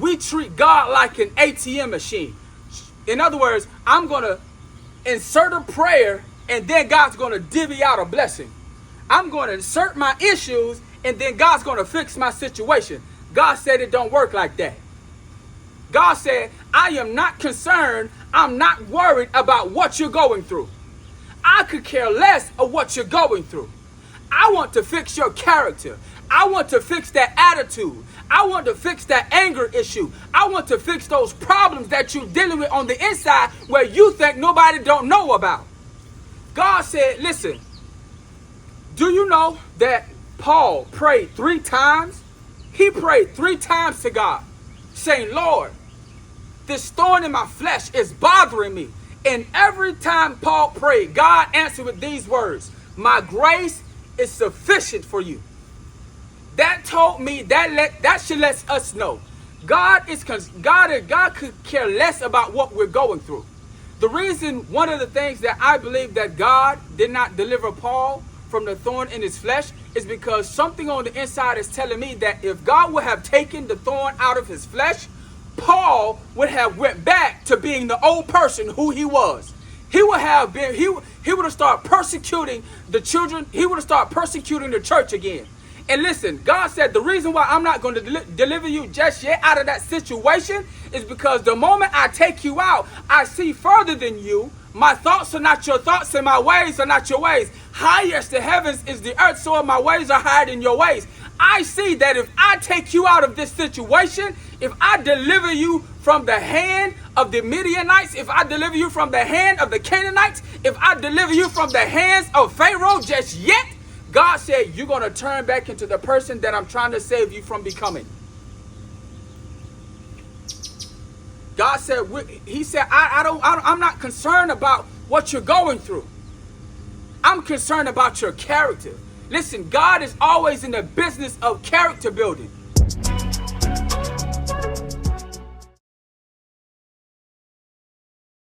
We treat God like an ATM machine. In other words, I'm going to insert a prayer and then God's going to divvy out a blessing. I'm going to insert my issues and then God's going to fix my situation. God said it don't work like that. God said, I am not concerned. I'm not worried about what you're going through. I could care less of what you're going through. I want to fix your character. I want to fix that attitude. I want to fix that anger issue. I want to fix those problems that you're dealing with on the inside where you think nobody don't know about. God said, listen, do you know that Paul prayed 3 times? He prayed 3 times to God, saying, Lord, this thorn in my flesh is bothering me. And every time Paul prayed, God answered with these words, my grace is sufficient for you. That told me, that should let us know God could care less about what we're going through. The reason, one of the things that I believe that God did not deliver Paul from the thorn in his flesh is because something on the inside is telling me that if God would have taken the thorn out of his flesh, Paul would have went back to being the old person who he was. He would have been, he would have started persecuting the children. He would have started persecuting the church again. And listen, God said the reason why I'm not going to deliver you just yet out of that situation is because the moment I take you out, I see further than you. My thoughts are not your thoughts and my ways are not your ways. Higher as the heavens is the earth, so my ways are higher than your ways. I see that if I take you out of this situation, if I deliver you from the hand of the Midianites, if I deliver you from the hand of the Canaanites, if I deliver you from the hands of Pharaoh just yet, God said, you're going to turn back into the person that I'm trying to save you from becoming. God said, he said, I'm not concerned about what you're going through. I'm concerned about your character. Listen, God is always in the business of character building.